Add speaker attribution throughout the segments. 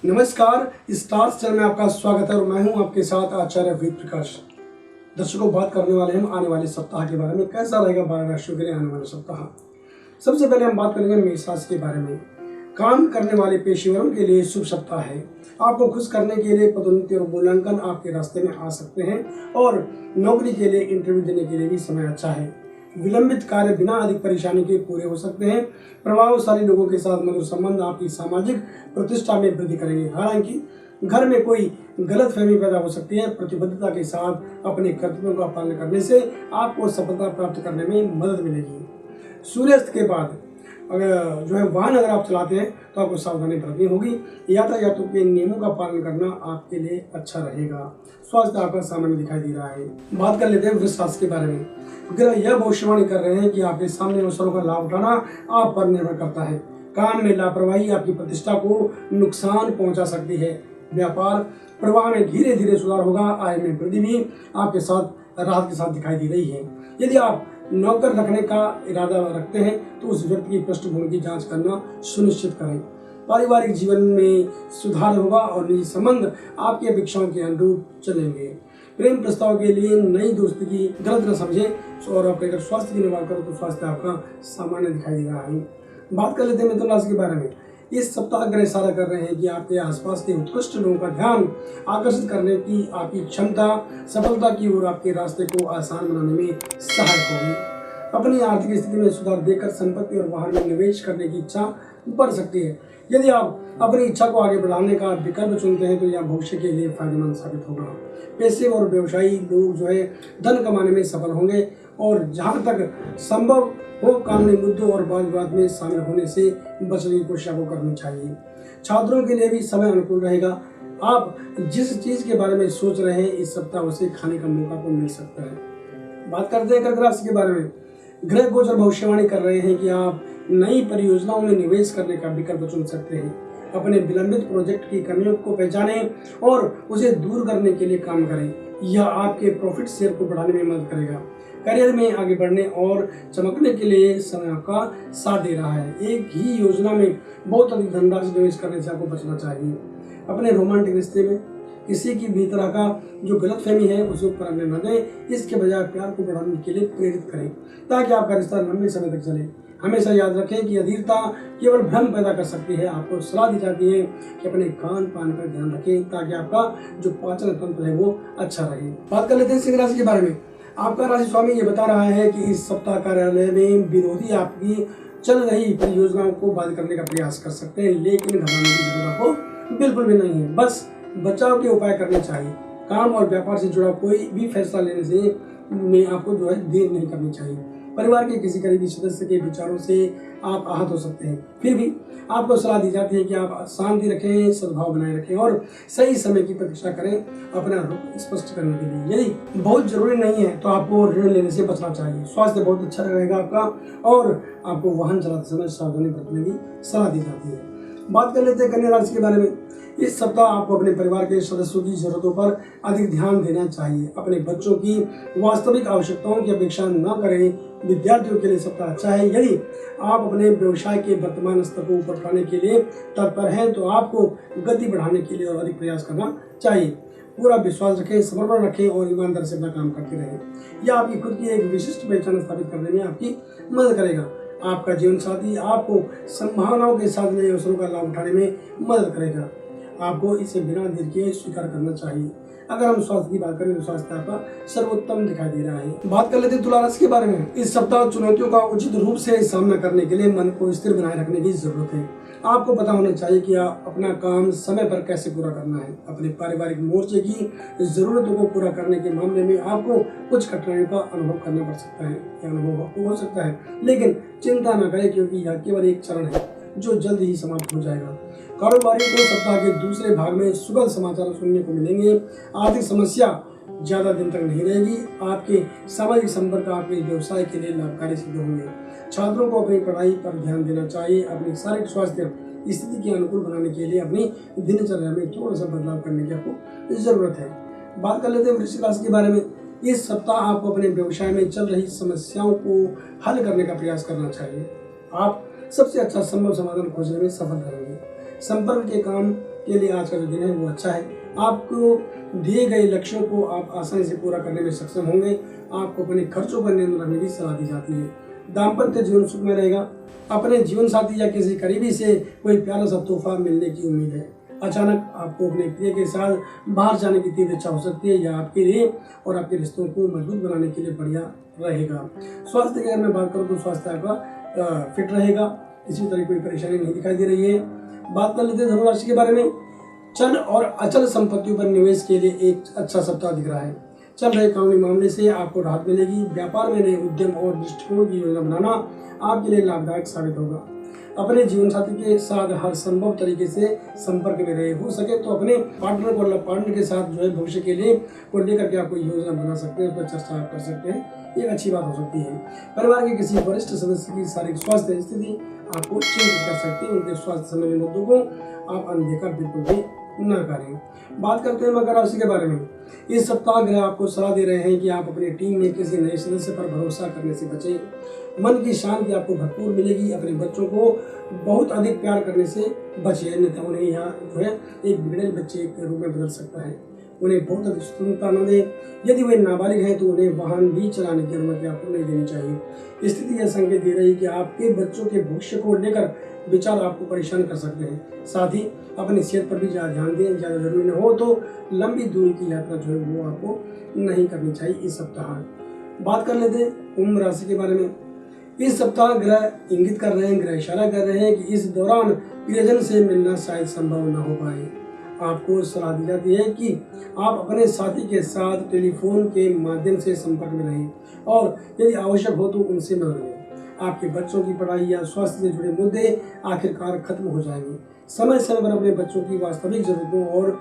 Speaker 1: नमस्कार, stars channel में आपका स्वागत है और मैं हूं आपके साथ आचार्य वेद प्रकाश। दर्शकों, बात करने वाले हम आने वाले सप्ताह के बारे में। कैसा रहेगा 12 राशियों के लिए आने वाले सप्ताह। सबसे पहले हम बात करेंगे मेष राशि के बारे में। काम करने वाले पेशेवरों के लिए शुभ सप्ताह है। आपको खुश करने के लिए पदोन्नति और मूल्यांकन आपके रास्ते में आ सकते हैं और नौकरी के लिए इंटरव्यू देने के लिए भी समय अच्छा है। विलंबित कार्य बिना अधिक परेशानी के पूरे हो सकते हैं। प्रभावशाली लोगों के साथ मधुर संबंध आपकी सामाजिक प्रतिष्ठा में वृद्धि करेंगे। हालांकि घर में कोई गलतफहमी पैदा हो सकती है। प्रतिबद्धता के साथ अपने कर्तव्यों का पालन करने से आपको सफलता प्राप्त करने में मदद मिलेगी। सूर्यास्त के बाद वाहन अगर आप चलाते हैं तो आपको सावधानी बरतनी होगी। यातायातों के नियमों का पालन करना आपके लिए अच्छा रहेगा। स्वास्थ्य आपका सामान्य दिखाई दे रहा है। बात कर लेते हैं वृष राशि के बारे में। ग्रह यह भविष्यवाणी कर रहे हैं कि आपके सामने अवसरों का लाभ उठाना आप पर निर्भर करता है। काम में लापरवाही आपकी प्रतिष्ठा को नुकसान पहुंचा सकती है। व्यापार प्रवाह में धीरे धीरे सुधार होगा। आय में वृद्धि भी आपके साथ राहत के साथ दिखाई दे रही है। यदि आप नौकर रखने का इरादा रखते हैं तो उस व्यक्ति की पृष्ठभूमि की जांच करना सुनिश्चित करें। पारिवारिक जीवन में सुधार होगा और निजी संबंध आपकी अपेक्षाओं के अनुरूप चलेंगे। प्रेम प्रस्ताव के लिए नई दोस्ती की गलत न समझें और आप अगर स्वास्थ्य की निवार करो तो स्वास्थ्य आपका सामान्य दिखाई दे रहा है। बात कर लेते हैं मिथुन राशि के बारे में। इस सप्ताह ग्रह इशारा कर रहे हैं कि आपके आसपास के उत्कृष्ट लोगों का ध्यान आकर्षित करने की आपकी क्षमता सफलता की ओर आपके रास्ते को आसान बनाने में सहायक होगी। अपनी आर्थिक स्थिति में सुधार देखकर संपत्ति और वाहन में निवेश करने की इच्छा बढ़ सकती है। यदि आप अपनी इच्छा को आगे बढ़ाने का विकल्प चुनते हैं तो यह भविष्य के लिए फायदेमंद साबित होगा। पैसे और व्यवसायी लोग धन कमाने में सफल होंगे और जहां तक संभव हो कानूनी मुद्दों और वाद विवाद में शामिल होने से बचने की कोशिश आपको करनी चाहिए। छात्रों के लिए भी समय अनुकूल रहेगा। आप जिस चीज के बारे में सोच रहे हैं इस सप्ताह उसे खाने का मौका आपको मिल सकता है। बात करते हैं कर्क राशि के बारे में। ग्रह गोचर भविष्यवाणी कर रहे हैं कि आप नई परियोजनाओं में निवेश करने का विकल्प चुन सकते हैं। अपने विलंबित प्रोजेक्ट की कमियों को पहचानें और उसे दूर करने के लिए काम करें। यह आपके प्रॉफिट शेयर को बढ़ाने में मदद करेगा। करियर में आगे बढ़ने और चमकने के लिए समय आपका साथ दे रहा है। एक ही योजना में बहुत अधिक धनराशि निवेश करने से आपको बचना चाहिए। अपने रोमांटिक रिश्ते में किसी की भी तरह का जो गलतफहमी है उसे ऊपर आने न दें। इसके बजाय प्यार को बढ़ाने के लिए प्रेरित करें ताकि आपका रिश्ता लंबे समय तक चले। हमेशा याद रखें कि अधीरता केवल भ्रम पैदा कर सकती है। आपको सलाह दी जाती है कि अपने खान पान पर ध्यान रखें ताकि आपका जो पाचन तंत्र है वो अच्छा रहे। बात कर लेते हैं सिंह राशि के बारे में। आपका राशि स्वामी ये बता रहा है कि इस सप्ताह कार्यालय में विरोधी आपकी चल रही परियोजनाओं को बाधित करने का प्रयास कर सकते हैं, लेकिन घबराने की जरूरत आपको बिल्कुल भी नहीं है। बस बचाव के उपाय करने चाहिए। काम और व्यापार से जुड़ा कोई भी फैसला लेने से में आपको देर नहीं करनी चाहिए। परिवार के किसी करीबी सदस्य के विचारों से आप आहत हो सकते हैं। फिर भी आपको सलाह दी जाती है कि आप शांति रखें, सद्भाव बनाए रखें और सही समय की प्रतीक्षा करें अपना रुख स्पष्ट करने के लिए। यदि बहुत जरूरी नहीं है तो आपको ऋण लेने से बचना चाहिए। स्वास्थ्य बहुत अच्छा रहेगा आपका और आपको वाहन चलाते समय सावधानी बरतने की सलाह दी जाती है। बात कर लेते हैं कन्या राशि के बारे में। इस सप्ताह आपको अपने परिवार के सदस्यों की जरूरतों पर अधिक ध्यान देना चाहिए। अपने बच्चों की वास्तविक आवश्यकताओं की अपेक्षा न करें। विद्यार्थियों के लिए सप्ताह अच्छा है। यदि आप अपने व्यवसाय के वर्तमान स्तर को ऊपर उठाने के लिए तत्पर हैं तो आपको गति बढ़ाने के लिए और अधिक प्रयास करना चाहिए। पूरा विश्वास रखें, समर्पण रखें और ईमानदारी से अपना काम करते रहें। यह आपकी खुद की एक विशिष्ट पहचान स्थापित करने में आपकी मदद करेगा। आपका जीवन साथी आपको संभावनाओं के साथ नए अवसरों का लाभ उठाने में मदद करेगा। आपको इसे बिना देर किए स्वीकार करना चाहिए। अगर हम स्वास्थ्य की बात करें तो स्वास्थ्य आपका सर्वोत्तम दिखाई दे रहा है। बात कर लेते हैं तुला राशि के बारे में। इस सप्ताह चुनौतियों का उचित रूप से सामना करने के लिए मन को स्थिर बनाए रखने की जरूरत है। आपको पता होना चाहिए कि आप अपना काम समय पर कैसे पूरा करना है। अपने पारिवारिक मोर्चे की जरूरतों को पूरा करने के मामले में आपको कुछ कठिनाइयों का अनुभव करना पड़ सकता है। यह अनुभव आपको हो सकता है, लेकिन चिंता न करें क्योंकि यह केवल एक चरण है जो जल्द ही समाप्त हो जाएगा। कारोबारियों को सप्ताह के दूसरे भाग में सुखद समाचार सुनने को मिलेंगे। आर्थिक समस्या ज्यादा दिन तक नहीं रहेगी। आपके सामाजिक संपर्क आपके व्यवसाय के लिए लाभकारी सिद्ध होंगे। छात्रों को अपनी पढ़ाई पर ध्यान देना चाहिए। अपनी शारीरिक स्वास्थ्य स्थिति के अनुकूल बनाने के लिए अपनी दिनचर्या में थोड़ा सा बदलाव करने की आपको जरूरत है। बात कर लेते हैं वृश्चिक राशि के बारे में। इस सप्ताह आपको अपने व्यवसाय में चल रही समस्याओं को हल करने का प्रयास करना चाहिए। आप सबसे अच्छा संभव समाधान खोजने में सफल रहेंगे। संपर्क के काम के लिए आज का जो दिन है वो अच्छा है। आपको दिए गए लक्ष्यों को आप आसानी से पूरा करने में सक्षम होंगे। आपको अपने खर्चों पर नियंत्रण रखने की सलाह दी जाती है। दाम्पत्य जीवन सुख में रहेगा। अपने जीवन साथी या किसी करीबी से कोई प्यारा सा तोहफा मिलने की उम्मीद है। अचानक आपको अपने प्रिय के साथ बाहर जाने की तीव्र इच्छा हो सकती है। यह आपके लिए और आपके रिश्तों को मजबूत बनाने के लिए बढ़िया रहेगा। स्वास्थ्य की अगर मैं बात करूँ तो स्वास्थ्य आपका फिट रहेगा, किसी तरह कोई परेशानी नहीं दिखाई दे रही है। बात कर लेते हैं धनु राशि के बारे में। चल और अचल संपत्तियों पर निवेश के लिए एक अच्छा सप्ताह दिख रहा है। चल रहे कानूनी मामले से आपको राहत मिलेगी। व्यापार में नए उद्यम और दृष्टिकोण की योजना बनाना आपके लिए लाभदायक साबित होगा। अपने जीवन साथी के साथ हर संभव तरीके से संपर्क में रहे। हो सके तो अपने पार्टनर के साथ जो है भविष्य के लिए को लेकर के आप कोई योजना बना सकते हैं, उस पर चर्चा कर सकते हैं। एक अच्छी बात हो सकती है। परिवार के किसी वरिष्ठ सदस्य की शारीरिक स्वास्थ्य स्थिति आपको चिंतित कर सकती है। उनके स्वास्थ्य संबंधी मुद्दों को आप अनदेखा बिल्कुल भी न करें। बात करते हैं मकर राशि के बारे में। इस सप्ताह ग्रह आपको सलाह दे रहे हैं कि आप अपनी टीम में किसी नए सदस्य पर भरोसा करने से बचें। मन की शांति आपको भरपूर मिलेगी। अपने बच्चों को बहुत अधिक प्यार करने से बचें, अन्यथा उन्हें यहाँ जो है एक बिगड़ेल बच्चे के रूप में बदल सकता है। उन्हें बहुत अधिक स्वतंत्रता न दें। यदि वे नाबालिग हैं तो उन्हें वाहन भी चलाने की अनुमति आपको नहीं देनी चाहिए। स्थिति यह संकेत दे रही है कि आपके बच्चों के भविष्य को लेकर विचार आपको परेशान कर सकते हैं। साथ ही अपनी सेहत पर भी ज़्यादा ध्यान दें। ज़्यादा जरूरी न हो तो लंबी दूरी की यात्रा जो है वो आपको नहीं करनी चाहिए इस सप्ताह। बात कर लेते हैं कुंभ राशि के बारे में। इस सप्ताह ग्रह इंगित कर रहे हैं, ग्रह इशारा कर रहे हैं कि इस दौरान प्रियजन से मिलना शायद संभव न हो पाए। आपको सलाह दी जाती है कि आप अपने साथी के साथ टेलीफोन के माध्यम से संपर्क में रहें और यदि आवश्यक हो तो उनसे मिल लें। आपके बच्चों की पढ़ाई या स्वास्थ्य से जुड़े मुद्दे आखिरकार खत्म हो जाएंगे। समय समय पर अपने बच्चों की वास्तविक जरूरतों और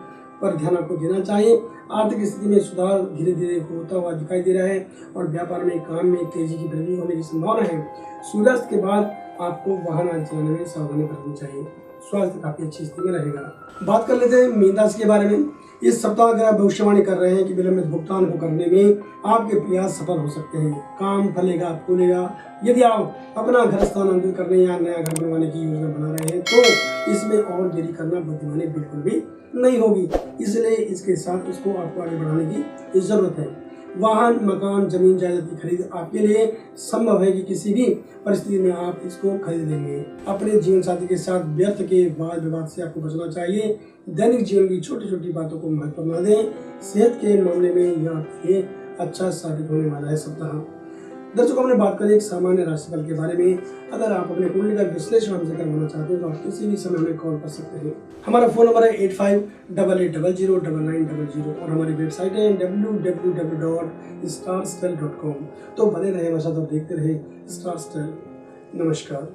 Speaker 1: पर ध्यान आपको देना चाहिए। आर्थिक स्थिति में सुधार धीरे धीरे होता हुआ दिखाई दे रहा है और व्यापार में काम में तेजी की वृद्धि होने की संभावना है। सूर्यास्त के बाद आपको वाहन आदि चलाने में सावधानी बरतनी चाहिए। स्वास्थ्य काफी अच्छी स्थिति में रहेगा। बात कर लेते हैं मीन राशि के बारे में। इस सप्ताह ग्रह भविष्यवाणी कर रहे हैं कि विलंबित भुगतान को करने में आपके प्रयास सफल हो सकते हैं। काम फलेगा फूलेगा। यदि आप अपना घर स्थानांतरित करने या नया घर बनवाने की योजना बना रहे हैं तो इसमें और देरी करना बुद्धिमानी बिल्कुल भी नहीं होगी। इसलिए इसके साथ इसको आपको आगे बढ़ाने की जरूरत है। वाहन, मकान, जमीन जायदाद की खरीद आपके लिए संभव है कि किसी भी परिस्थिति में आप इसको खरीद लेंगे। अपने जीवन साथी के साथ व्यर्थ के वाद विवाद से आपको बचना चाहिए। दैनिक जीवन की छोटी छोटी बातों को महत्व न दें। सेहत के मामले में यह आपके लिए अच्छा साबित होने वाला है सप्ताह। दर्शकों, हमने बात करी एक सामान्य राशिफल के बारे में। अगर आप अपने कुंडली का विश्लेषण हमसे करवाना चाहते हैं तो आप किसी भी समय हमें कॉल कर सकते हैं। हमारा फोन नंबर है 8588009900 और हमारी वेबसाइट है www.starstyle.com। तो बने रहे हमारे साथ और देखते रहे स्टार स्टाइल। नमस्कार।